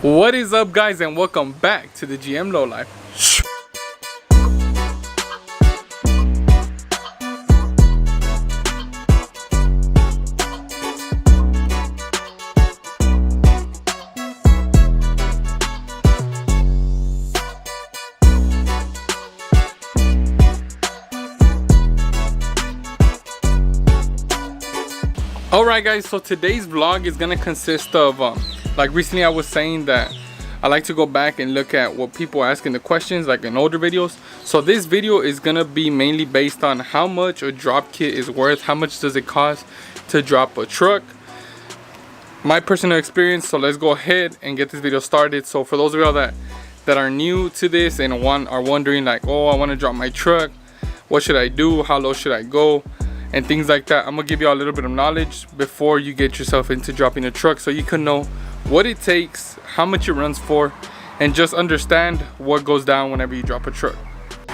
What is up, guys, and welcome back to the Dagmlowlife. Alright guys, so today's vlog is gonna consist of like recently I was saying that I like to go back and look at what people ask in the questions, like in older videos. So this video is gonna be mainly based on how much a drop kit is worth, how much does it cost to drop a truck, my personal experience. So let's go ahead and get this video started. So for those of y'all that are new to this and are wondering like, oh, I want to drop my truck, what should I do, how low should I go, and things like that, I'm gonna give you all a little bit of knowledge before you get yourself into dropping a truck, so you can know what it takes, how much it runs for, and just understand what goes down whenever you drop a truck.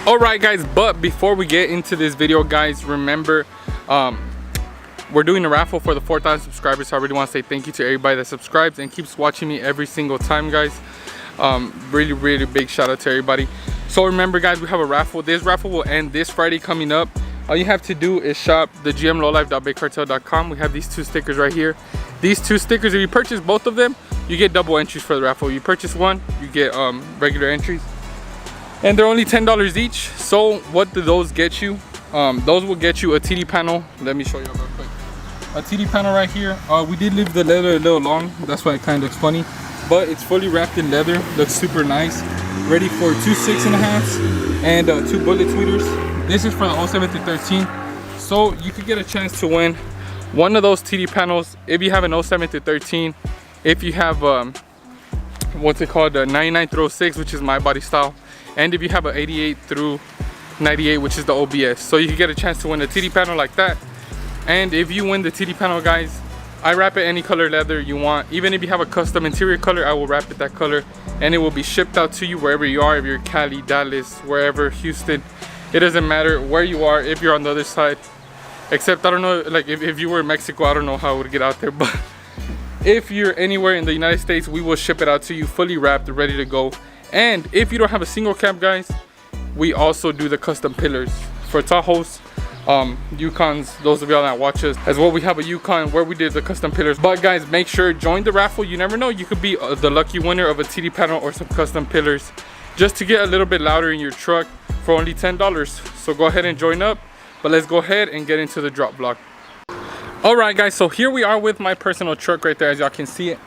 Alright guys, but before we get into this video, guys, remember we're doing a raffle for the 4,000 subscribers. So I really want to say thank you to everybody that subscribes and keeps watching me every single time, guys. Really big shout out to everybody. So remember guys, we have a raffle. This raffle will end this Friday coming up. All you have to do is shop the Dagmlowlife.bakecartel.com. We have these two stickers right here. These two stickers, if you purchase both of them, you get double entries for the raffle. You purchase one, you get regular entries, and they're only $10 each. So what do those get you? Those will get you a TD panel. Let me show you real quick. A TD panel right here. We did leave the leather a little long, that's why it kind of looks funny, but it's fully wrapped in leather. Looks super nice. Ready for 2 6.5s and 2 bullet tweeters. This is for the 07 to 13, so you could get a chance to win one of those TD panels if you have an 07 to 13. If you have what's it called, the 99 through 06, which is my body style, and if you have an 88 through 98, which is the OBS, so you can get a chance to win a TD panel like that. And if you win the TD panel, guys, I wrap it any color leather you want. Even if you have a custom interior color, I will wrap it that color, and it will be shipped out to you wherever you are. If you're Cali, Dallas, wherever, Houston, it doesn't matter where you are. If you're on the other side, except I don't know, like if you were in Mexico, I don't know how it would get out there, but if you're anywhere in the United States, we will ship it out to you fully wrapped, ready to go. And if you don't have a single cab, guys, we also do the custom pillars for Tahoes, Yukons. Those of y'all that watch us as well, we have a Yukon where we did the custom pillars. But guys, make sure join the raffle. You never know, you could be the lucky winner of a TD panel or some custom pillars, just to get a little bit louder in your truck for only $10. So go ahead and join up, but let's go ahead and get into the drop vlog. Alright guys, so here we are with my personal truck right there, as y'all can see it.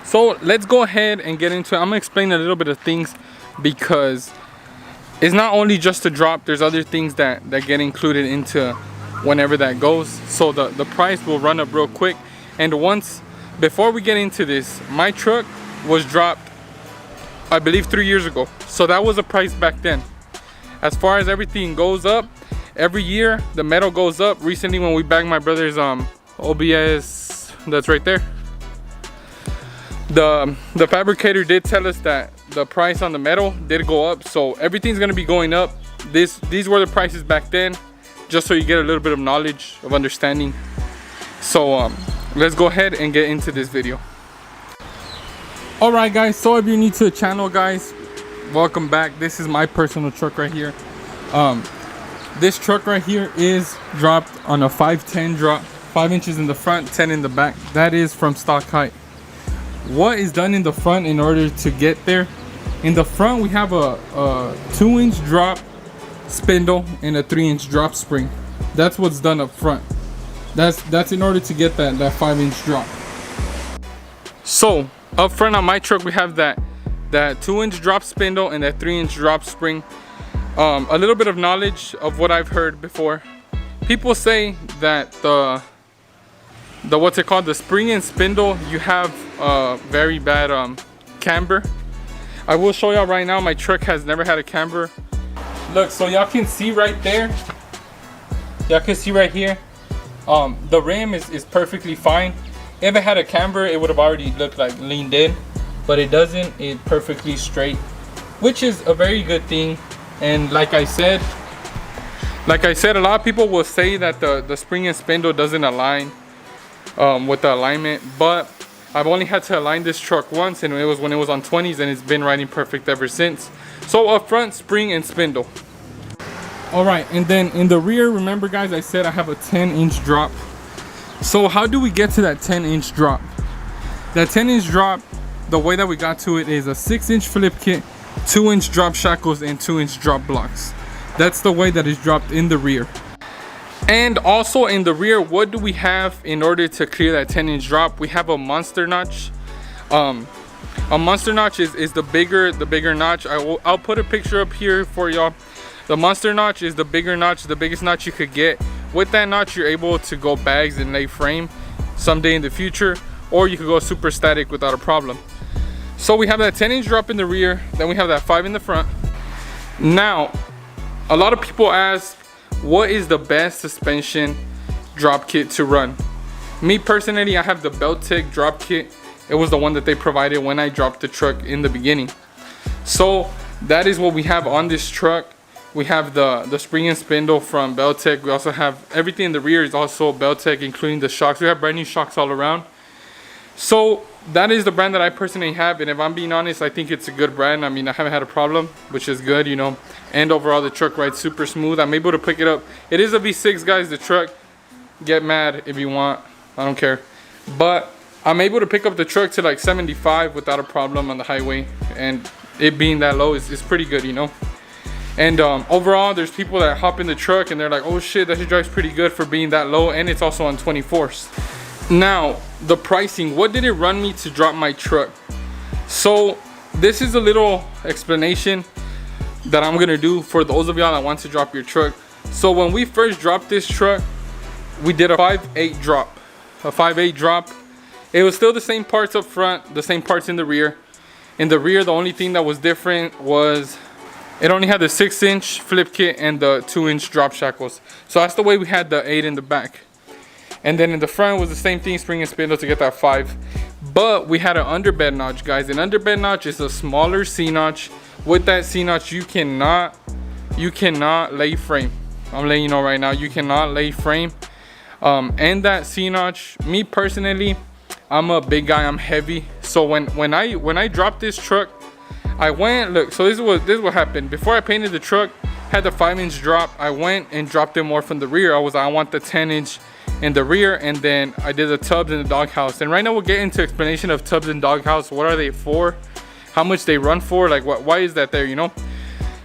So let's go ahead and get into it. I'm gonna explain a little bit of things, because it's not only just a drop, there's other things that get included into whenever that goes. So the price will run up real quick. And before we get into this, my truck was dropped, I believe, 3 years ago. So that was the price back then. As far as everything goes up, every year the metal goes up. Recently when we bagged my brother's OBS, that's right there, the fabricator did tell us that the price on the metal did go up. So everything's gonna be going up. These were the prices back then, just so you get a little bit of knowledge, of understanding. So let's go ahead and get into this video. Alright guys, so if you're new to the channel, guys, welcome back. This is my personal truck right here. This truck right here is dropped on a 5'10" drop, 5 inches in the front, 10 in the back. That is from stock height. What is done in the front in order to get there? In the front we have a 2-inch drop spindle and a 3-inch drop spring. That's what's done up front. That's in order to get that 5-inch drop. So up front on my truck we have that 2-inch drop spindle and that 3-inch drop spring. A little bit of knowledge of what I've heard before. People say that the what's it called, the spring and spindle, you have very bad camber. I will show y'all right now, my truck has never had a camber. Look, so y'all can see right there, y'all can see right here, the rim is perfectly fine. If it had a camber, it would have already looked like leaned in, but it doesn't. It's perfectly straight, which is a very good thing. And like I said, a lot of people will say that the spring and spindle doesn't align with the alignment, but I've only had to align this truck once, and it was when it was on 20s, and it's been riding perfect ever since. So up front, spring and spindle. All right, and then in the rear, remember guys, I said I have a 10-inch drop. So how do we get to that 10-inch drop? That 10-inch drop, the way that we got to it is a 6-inch flip kit, 2-inch drop shackles, and 2-inch drop blocks. That's the way that is dropped in the rear. And also in the rear, what do we have in order to clear that 10-inch drop? We have a monster notch. A monster notch is the bigger notch. I'll put a picture up here for y'all. The monster notch is the bigger notch, the biggest notch you could get. With that notch, you're able to go bags and lay frame someday in the future, or you could go super static without a problem. So we have that 10-inch drop in the rear, then we have that 5 in the front. Now, a lot of people ask, what is the best suspension drop kit to run? Me personally, I have the Beltec drop kit. It was the one that they provided when I dropped the truck in the beginning. So that is what we have on this truck. We have the spring and spindle from Beltec. We also have everything in the rear is also Beltec, including the shocks. We have brand new shocks all around. So that is the brand that I personally have, and if I'm being honest, I think it's a good brand. I mean, I haven't had a problem, which is good, you know. And overall, the truck rides super smooth. I'm able to pick it up. It is a V6, guys, the truck. Get mad if you want, I don't care. But I'm able to pick up the truck to like 75 without a problem on the highway, and it being that low is pretty good, you know. And overall, there's people that hop in the truck and they're like, oh shit, that shit drives pretty good for being that low, and it's also on 24s. Now, the pricing, what did it run me to drop my truck? So this is a little explanation that I'm gonna do for those of y'all that want to drop your truck. So when we first dropped this truck, we did a 5/8 drop. A 5/8 drop. It was still the same parts up front, the same parts in the rear. In the rear, the only thing that was different was it only had the 6-inch flip kit and the 2-inch drop shackles. So that's the way we had the 8 in the back. And then in the front was the same thing, spring and spindle to get that 5. But we had an underbed notch, guys. An underbed notch is a smaller C-notch. With that C-notch, you cannot lay frame. I'm letting you know right now, you cannot lay frame. And that C-notch, me personally, I'm a big guy, I'm heavy. So when I dropped this truck, I went, look, so this is what happened. Before I painted the truck, had the 5-inch drop, I went and dropped it more from the rear. I was like, I want the 10-inch in the rear, and then I did the tubs in the doghouse. And right now we'll get into explanation of tubs and doghouse. What are they for? How much they run for? Like, why is that there, you know?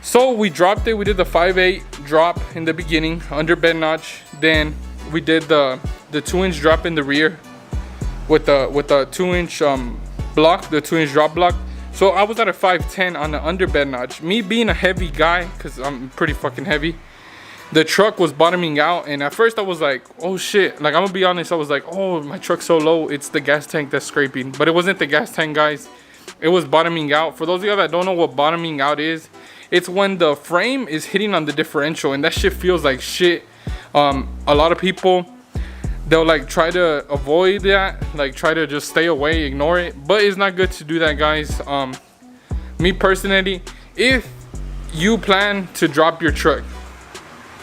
So we dropped it. We did the 5/8 drop in the beginning, underbed notch. Then we did the 2-inch drop in the rear with the 2-inch block, the 2-inch drop block. So I was at a 5'10" on the underbed notch. Me being a heavy guy, because I'm pretty fucking heavy, the truck was bottoming out, and at first I was like, oh shit. Like, I'm gonna be honest, I was like, oh, my truck's so low, it's the gas tank that's scraping. But it wasn't the gas tank, guys. It was bottoming out. For those of you that don't know what bottoming out is, it's when the frame is hitting on the differential, and that shit feels like shit. A lot of people, they'll like try to avoid that, like try to just stay away, ignore it, but it's not good to do that, guys. Me personally, if you plan to drop your truck,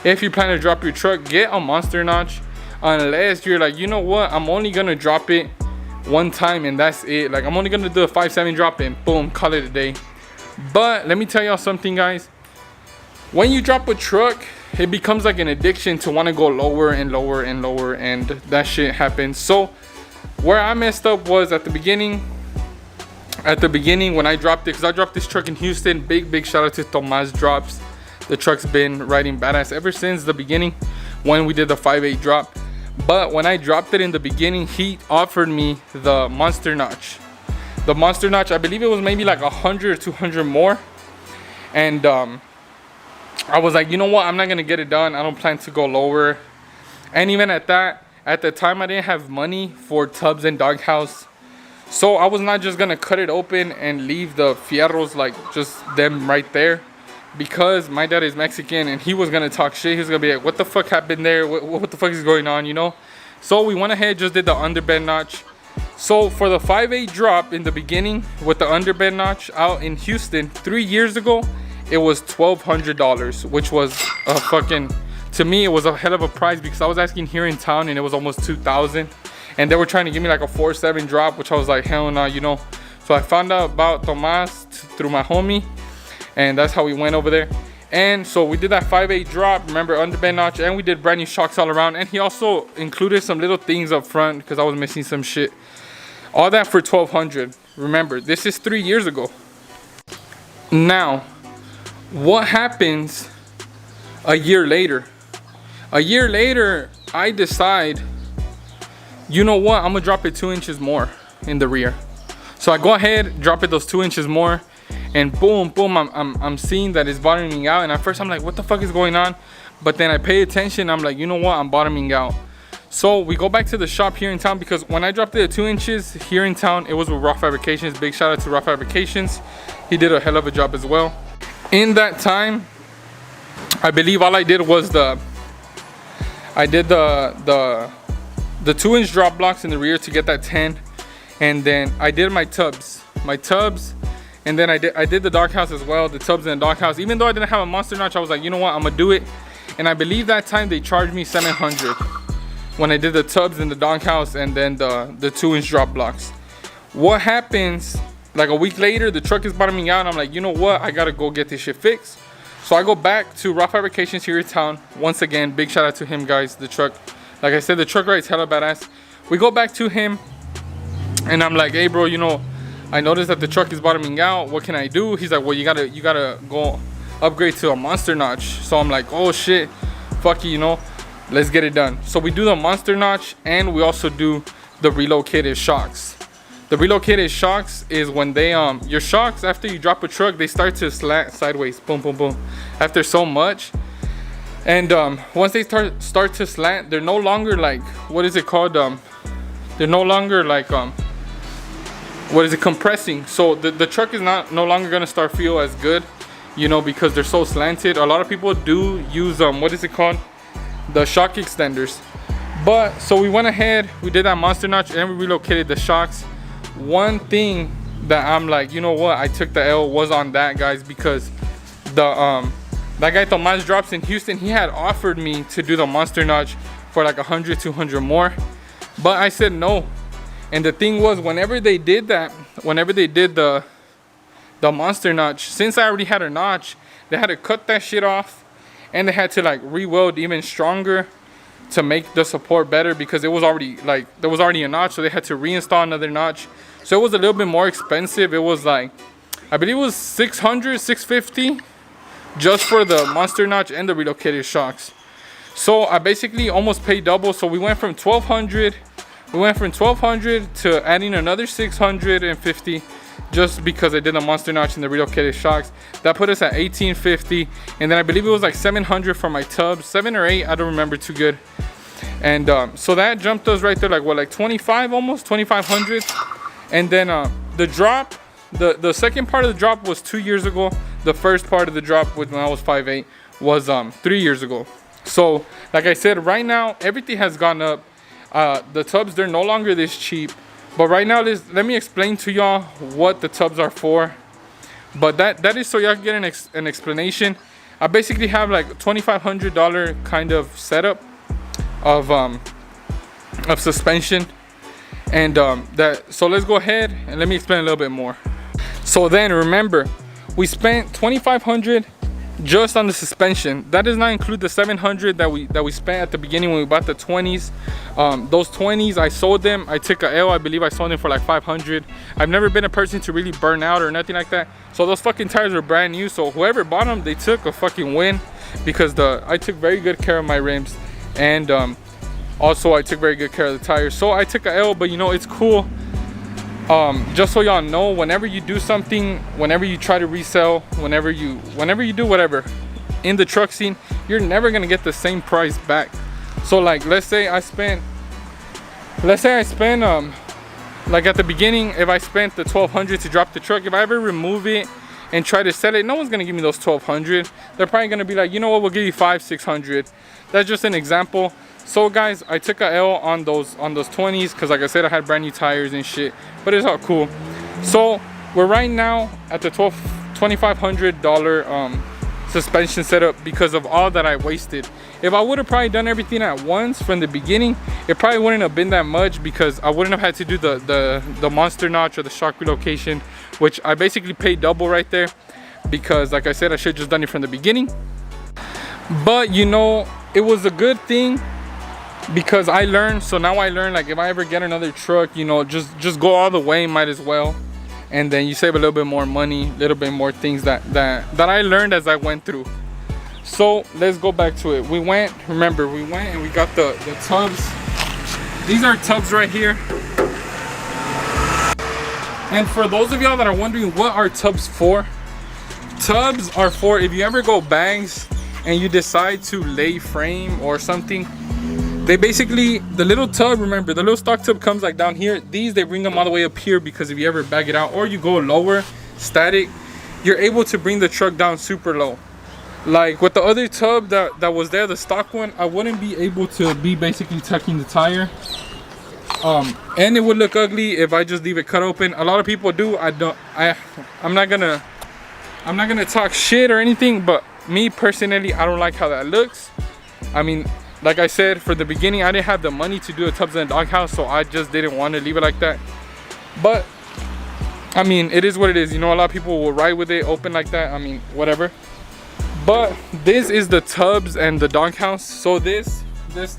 get a monster notch, unless you're like, you know what, I'm only gonna drop it one time and that's it. Like, I'm only gonna do a 5/7 drop and boom, call it a day. But let me tell y'all something, guys. When you drop a truck, it becomes like an addiction to want to go lower and lower and lower, and that shit happens. So where I messed up was at the beginning when I dropped it, because I dropped this truck in Houston. Big shout out to Tomas Drops. The truck's been riding badass ever since the beginning when we did the 5/8 drop. But when I dropped it in the beginning, he offered me the monster notch. The monster notch, I believe it was maybe like 100 or 200 more. And I was like, you know what, I'm not gonna get it done. I don't plan to go lower. And even at that, at the time, I didn't have money for tubs and doghouse. So I was not just gonna cut it open and leave the fierros, like just them right there, because my dad is Mexican and he was gonna talk shit. He was gonna be like, what the fuck happened there? What the fuck is going on, you know? So we went ahead, just did the underbed notch. So for the 5/8 drop in the beginning with the underbed notch out in Houston 3 years ago, it was $1,200, which was a fucking, to me, it was a hell of a price, because I was asking here in town and it was almost $2,000. and they were trying to give me like a 4.7 drop, which I was like, hell no, you know. So I found out about Tomas through my homie, and that's how we went over there. And so we did that 5.8 drop, remember, underbend notch, and we did brand new shocks all around. And he also included some little things up front because I was missing some shit. All that for $1,200. Remember, this is 3 years ago. Now, what happens a year later? A year later, I decide, you know what, I'm gonna drop it 2 inches more in the rear. So I go ahead, drop it those 2 inches more, and boom, boom, I'm seeing that it's bottoming out. And at first I'm like, what the fuck is going on? But then I pay attention, I'm like, you know what, I'm bottoming out. So we go back to the shop here in town, because when I dropped it at 2 inches here in town, it was with Raw Fabrications. Big shout out to Raw Fabrications. He did a hell of a job as well. In that time, I believe all I did was the 2-inch drop blocks in the rear to get that 10. And then I did my tubs, and then I did the doghouse as well, the tubs and the doghouse. Even though I didn't have a monster notch, I was like, you know what, I'm gonna do it. And I believe that time they charged me $700 when I did the tubs and the doghouse and then the 2-inch drop blocks. What happens, like a week later, the truck is bottoming out, and I'm like, you know what, I gotta go get this shit fixed. So I go back to Raw Fabrications here in town. Once again, big shout out to him, guys. The truck, like I said, the truck ride's hella badass. We go back to him, and I'm like, hey bro, you know, I noticed that the truck is bottoming out. What can I do? He's like, well, you gotta go upgrade to a monster notch. So I'm like, oh shit, fuck you know, let's get it done. So we do the monster notch, and we also do the relocated shocks. The relocated shocks is when they your shocks, after you drop a truck, they start to slant sideways, boom boom boom, after so much. And once they start to slant, they're no longer like, what is it called, they're no longer like what is it, compressing. So the truck is no longer gonna start feel as good, you know, because they're so slanted. A lot of people do use what is it called, the shock extenders. But so we went ahead, we did that monster notch, and we relocated the shocks. One thing that I'm like, you know what, I took the L was on that, guys, because the that guy Tomas Drops in Houston, he had offered me to do the monster notch for like 100, 200 more, but I said no. And the thing was, whenever they did that, whenever they did the monster notch, since I already had a notch, they had to cut that shit off, and they had to like re-weld even stronger to make the support better, because it was already like, there was already a notch, so they had to reinstall another notch. So it was a little bit more expensive. It was like, I believe it was $600, $650 just for the monster notch and the relocated shocks. So I basically almost paid double. So we went from $1,200 to adding another $650 just because I did the monster notch and the relocated shocks. That put us at $1,850, and then I believe it was like $700 for my tubs, 7 or 8, I don't remember too good. And so that jumped us right there, like what, like 25, almost 2,500. And then the drop, the second part of the drop was 2 years ago. The first part of the drop when I was 5'8" was 3 years ago. So like I said, right now everything has gone up. The tubs, they're no longer this cheap. But right now, let me explain to y'all what the tubs are for. But that is so y'all can get an explanation. I basically have like $2,500 kind of setup of suspension, and so let's go ahead and let me explain a little bit more. So then remember, we spent $2,500 just on the suspension. That does not include the $700 that we spent at the beginning when we bought the 20s. Those 20s, I sold them. I took a L. I believe I sold them for like $500. I've never been a person to really burn out or nothing like that. So those fucking tires were brand new. So whoever bought them, they took a fucking win, because I took very good care of my rims, and also I took very good care of the tires. So I took a L, but you know, it's cool. Just so y'all know, whenever you do something, whenever you try to resell, whenever you do whatever in the truck scene, you're never gonna get the same price back. So like, let's say I spent like at the beginning, if I spent the $1,200 to drop the truck, if I ever remove it and try to sell it, no one's gonna give me those $1,200. They're probably gonna be like, you know what, we'll give you $500-600. That's just an example. So guys, I took a L on those 20s, because like I said, I had brand new tires and shit, but it's all cool. So we're right now at the $2,500 suspension setup because of all that I wasted If I would have probably done everything at once from the beginning, it probably wouldn't have been that much, because I wouldn't have had to do the monster notch or the shock relocation, which I basically paid double right there, because like I said, I should have just done it from the beginning. But you know, it was a good thing because I learned. So now I learned, like, if I ever get another truck, you know, just go all the way, might as well. And then you save a little bit more money, a little bit more things that I learned as I went through. So let's go back to it. We went and we got the tubs. These are tubs right here. And for those of y'all that are wondering what are tubs for, tubs are for if you ever go bags and you decide to lay frame or something. They basically, the little tub, remember the little stock tub comes like down here. These, they bring them all the way up here, because if you ever bag it out or you go lower, static, you're able to bring the truck down super low. Like with the other tub that was there, the stock one, I wouldn't be able to be basically tucking the tire. And it would look ugly if I just leave it cut open. A lot of people do. I'm not gonna talk shit or anything, but me personally, I don't like how that looks. I mean, like I said, for the beginning, I didn't have the money to do a tubs in a doghouse, so I just didn't want to leave it like that. But I mean, it is what it is. You know, a lot of people will ride with it open like that. I mean, whatever. But this is the tubs and the doghouse. So this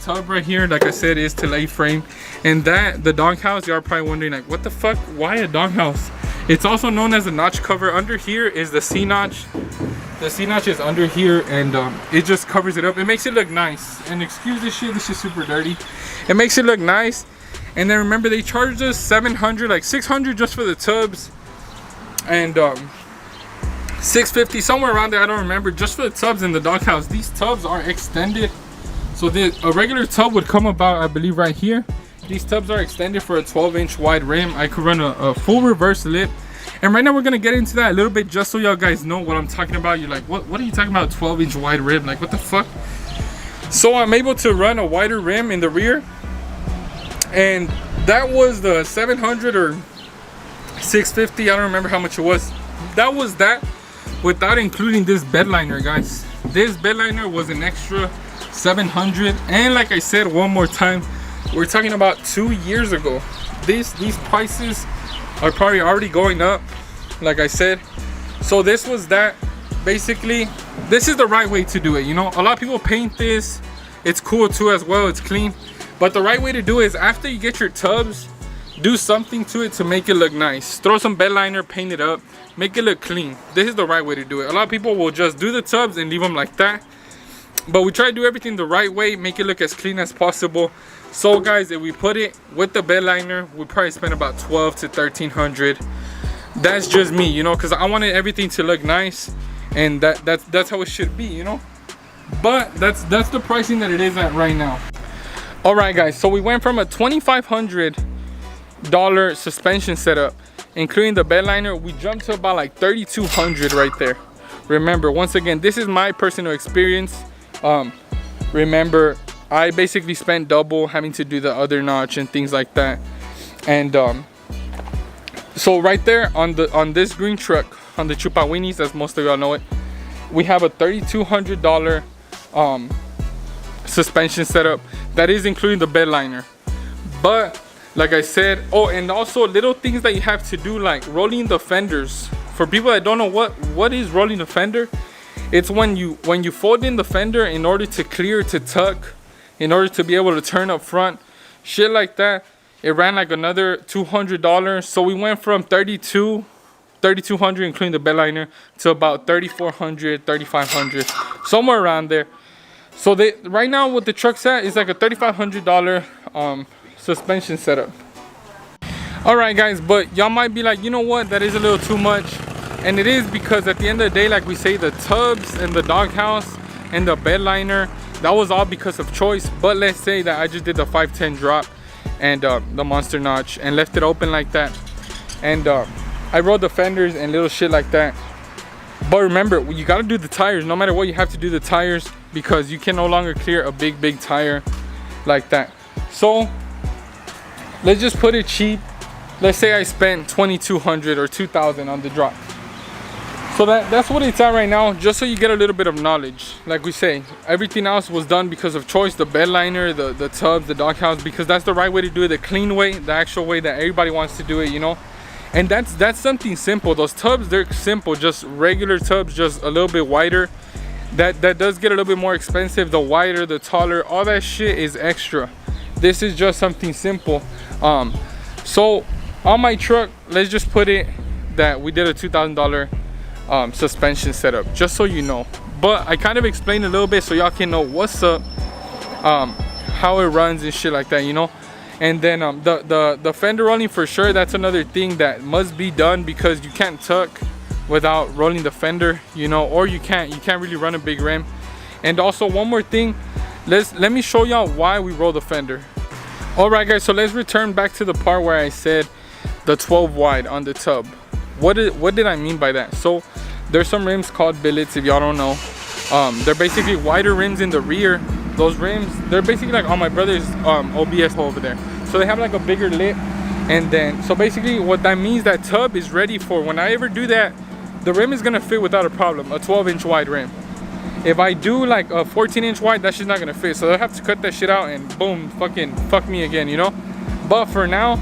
tub right here, like I said, is to lay frame. And the doghouse, you are probably wondering, like, what the fuck? Why a doghouse? It's also known as a notch cover. Under here is the C notch. The C notch is under here, and it just covers it up. It makes it look nice. And excuse this shit, this is super dirty. It makes it look nice. And then remember, they charged us $700, like $600 just for the tubs, and $650 somewhere around there, I don't remember, just for the tubs in the doghouse. These tubs are extended, so a regular tub would come about, I believe, right here. These tubs are extended for a 12-inch wide rim. I could run a full reverse lip. And right now we're gonna get into that a little bit, just so y'all guys know what I'm talking about. You're like, what are you talking about, 12-inch wide rim? Like, what the fuck? So I'm able to run a wider rim in the rear, and that was the 700 or 650. I don't remember how much it was. That was that without including this bed liner, guys. This bed liner was an extra 700. And like I said, one more time, we're talking about 2 years ago. These prices are probably already going up, like I said. So this was that. Basically, this is the right way to do it. You know, a lot of people paint this. It's cool too as well, it's clean. But the right way to do it is, after you get your tubs, do something to it to make it look nice. Throw some bed liner, paint it up, make it look clean. This is the right way to do it. A lot of people will just do the tubs and leave them like that, but we try to do everything the right way, make it look as clean as possible. So guys, if we put it with the bed liner, we probably spend about $1,200 to $1,300. That's just me, you know, because I wanted everything to look nice, and that's how it should be, you know. But that's the pricing that it is at right now. All right guys, so we went from a $2,500 suspension setup, including the bed liner, we jumped to about like $3,200 right there. Remember, once again, this is my personal experience. Remember, I basically spent double having to do the other notch and things like that. And so right there on this green truck, on the Chupawinis, as most of y'all know it, we have a $3,200 suspension setup. That is including the bed liner. But like I said, oh, and also little things that you have to do, like rolling the fenders. For people that don't know what is rolling the fender, it's when you fold in the fender in order to clear, to tuck, in order to be able to turn up front, shit like that. It ran like another $200. So we went from $3,200 including the bed liner to about $3,400, $3,500, somewhere around there. So right now what the truck's at is like a $3,500 suspension setup. All right guys, but y'all might be like, you know what, that is a little too much. And it is, because at the end of the day, like we say, the tubs and the doghouse and the bed liner, that was all because of choice. But let's say that I just did the 510 drop and the monster notch and left it open like that, and I rolled the fenders and little shit like that. But remember, you got to do the tires. No matter what, you have to do the tires, because you can no longer clear a big tire like that. So let's just put it cheap. Let's say I spent $2,200 or $2,000 on the drop. So So that's what it's at right now, just so you get a little bit of knowledge. Like we say, everything else was done because of choice. The bed liner, the tubs, the doghouse, because that's the right way to do it, the clean way, the actual way that everybody wants to do it, you know. And that's something simple. Those tubs, they're simple, just regular tubs, just a little bit wider. That does get a little bit more expensive. The wider, the taller, all that shit is extra. This is just something simple. So on my truck, let's just put it that we did a $2,000 suspension setup, just so you know. But I kind of explained a little bit so y'all can know what's up, how it runs and shit like that, you know. And then the fender rolling, for sure, that's another thing that must be done, because you can't tuck without rolling the fender, you know, or you can't really run a big rim. And also one more thing, let me show y'all why we roll the fender. All right guys, so let's return back to the part where I said the 12 wide on the tub. What did I mean by that? So there's some rims called billets, if y'all don't know. They're basically wider rims in the rear. Those rims, they're basically like on my brother's OBS over there. So they have like a bigger lip. And then, so basically what that means, that tub is ready for when I ever do that, the rim is gonna fit without a problem, a 12-inch wide rim. If I do like a 14-inch wide, that shit's not gonna fit. So they'll have to cut that shit out and boom, fuck me again, you know? But for now,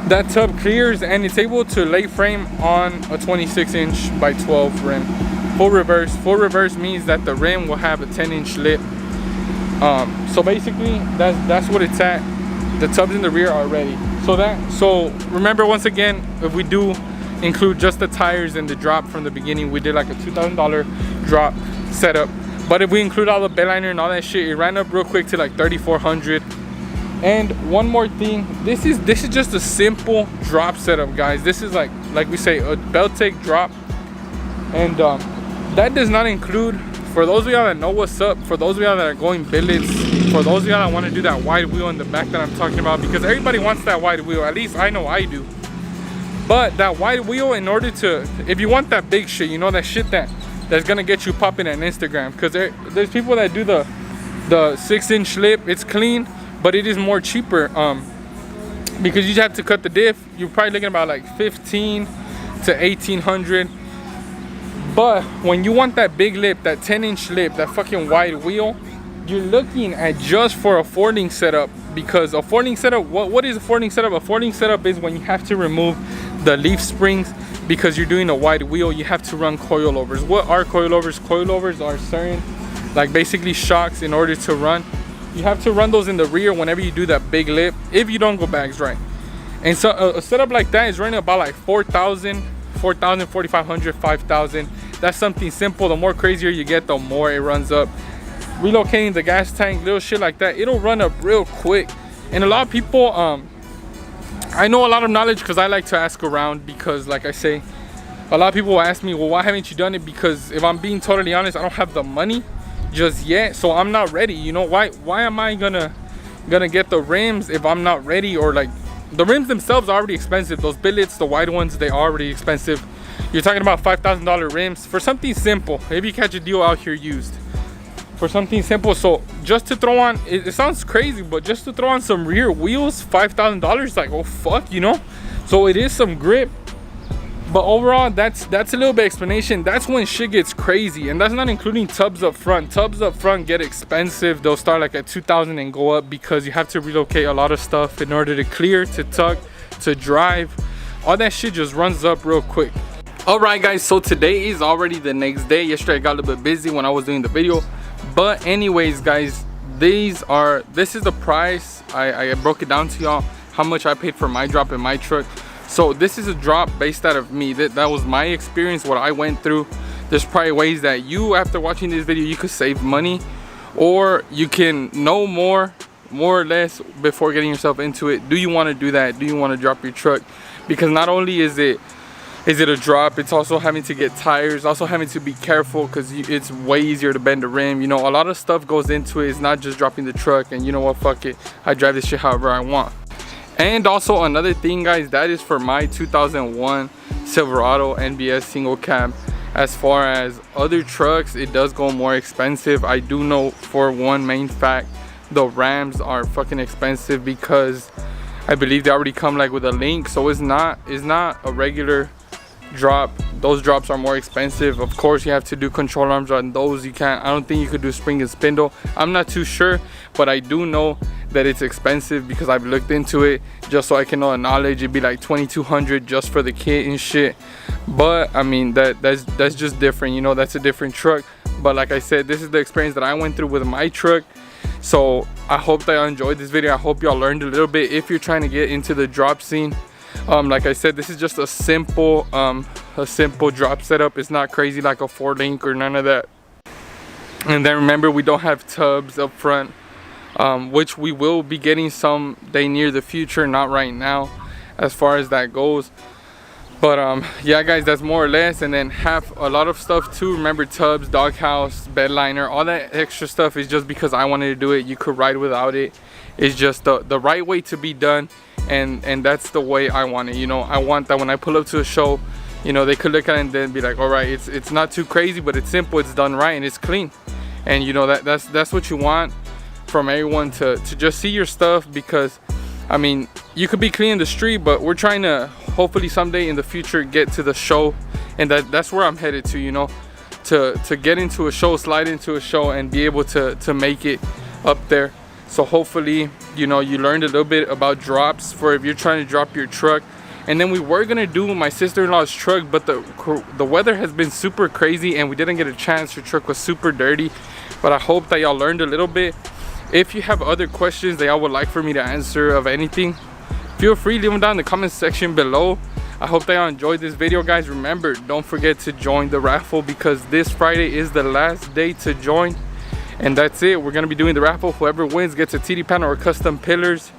that tub clears and it's able to lay frame on a 26-inch by 12 rim. Full reverse. Full reverse means that the rim will have a 10-inch lip. So basically, that's what it's at. The tubs in the rear are ready. So remember, once again, if we do include just the tires and the drop from the beginning, we did like a $2,000 drop setup. But if we include all the bed liner and all that shit, it ran up real quick to like $3,400. And one more thing, this is just a simple drop setup, guys. This is like we say, a belt take drop. And that does not include, for those of y'all that know what's up, for those of y'all that are going billets, for those of y'all that want to do that wide wheel in the back that I'm talking about, because everybody wants that wide wheel, at least I know I do. But that wide wheel, in order to, if you want that big shit, you know, that shit that's gonna get you popping on Instagram, because there's people that do the 6-inch lip. It's clean, but it is more cheaper, because you have to cut the diff. You're probably looking about like 15 to 1800. But when you want that big lip, that 10-inch lip, that fucking wide wheel, you're looking at just for a fording setup. Because a fording setup, what is a fording setup? A fording setup is when you have to remove the leaf springs, because you're doing a wide wheel. You have to run coilovers. What are coilovers? Coilovers are certain, like basically shocks in order to run. You have to run those in the rear whenever you do that big lip, if you don't go bags right. And so a setup like that is running about like 4,000, 4,500, 5,000. That's something simple. The more crazier you get, the more it runs up. Relocating the gas tank, little shit like that, it'll run up real quick. And a lot of people, I know a lot of knowledge because I like to ask around, because like I say, a lot of people will ask me, well, why haven't you done it? Because if I'm being totally honest, I don't have the money just yet, so I'm not ready. You know, why am I gonna get the rims if I'm not ready? Or like, the rims themselves are already expensive. Those billets, the wide ones, they are already expensive. You're talking about $5,000 rims for something simple. Maybe you catch a deal out here used for something simple. So just to throw on, it sounds crazy, but just to throw on some rear wheels, $5,000, like, oh fuck, you know. So it is some grip. But overall, that's a little bit explanation. That's when shit gets crazy, and that's not including tubs up front. Tubs up front get expensive. They'll start like at 2,000 and go up, because you have to relocate a lot of stuff in order to clear, to tuck, to drive. All that shit just runs up real quick. All right guys, so today is already the next day. Yesterday I got a little bit busy when I was doing the video, but anyways guys, this is the price. I broke it down to y'all, how much I paid for my drop in my truck. So this is a drop based out of me. That was my experience, what I went through. There's probably ways that you, after watching this video, you could save money, or you can know more or less before getting yourself into it. Do you want to do that? Do you want to drop your truck? Because not only is it a drop, it's also having to get tires, also having to be careful, because it's way easier to bend the rim. You know, a lot of stuff goes into it. It's not just dropping the truck and, you know what, fuck it, I drive this shit however I want. And also another thing guys, that is for my 2001 Silverado NBS single cab. As far as other trucks, it does go more expensive. I do know for one main fact, the Rams are fucking expensive, because I believe they already come like with a link. So it's not a regular drop those drops are more expensive. Of course, you have to do control arms on those. You can't, I don't think you could do spring and spindle. I'm not too sure, but I do know that it's expensive because I've looked into it just so I can know the knowledge. It'd be like $2,200 just for the kit and shit. But I mean, that's just different, you know, that's a different truck. But like I said, this is the experience that I went through with my truck. So I hope that y'all enjoyed this video. I hope y'all learned a little bit if you're trying to get into the drop scene. Like I said, this is just a simple drop setup. It's not crazy like a 4-link or none of that. And then remember, we don't have tubs up front, which we will be getting someday near the future, not right now as far as that goes. But yeah guys, that's more or less. And then have a lot of stuff too. Remember, tubs, doghouse, bed liner, all that extra stuff is just because I wanted to do it. You could ride without it. It's just the right way to be done, and that's the way I want it. You know, I want that when I pull up to a show, you know, they could look at it and then be like, all right, it's not too crazy, but it's simple, it's done right, and it's clean. And you know, that's what you want from everyone, to just see your stuff. Because I mean, you could be clean in the street, but we're trying to hopefully someday in the future get to the show, and that's where I'm headed to, you know, to get into a show, slide into a show, and be able to make it up there. So hopefully, you know, you learned a little bit about drops for if you're trying to drop your truck. And then we were gonna do my sister-in-law's truck, but the weather has been super crazy and we didn't get a chance. Her truck was super dirty. But I hope that y'all learned a little bit. If you have other questions that y'all would like for me to answer of anything, feel free, leave them down in the comment section below. I hope that y'all enjoyed this video, guys. Remember, don't forget to join the raffle, because this Friday is the last day to join. And that's it. We're gonna be doing the raffle. Whoever wins gets a TD panel or custom pillars,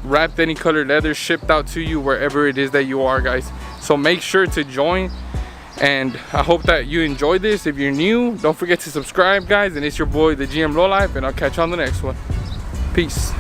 wrapped any color leather, shipped out to you wherever it is that you are, guys. So make sure to join. And I hope that you enjoyed this. If you're new, don't forget to subscribe, guys. And it's your boy, the Dagmlowlife, and I'll catch you on the next one. Peace.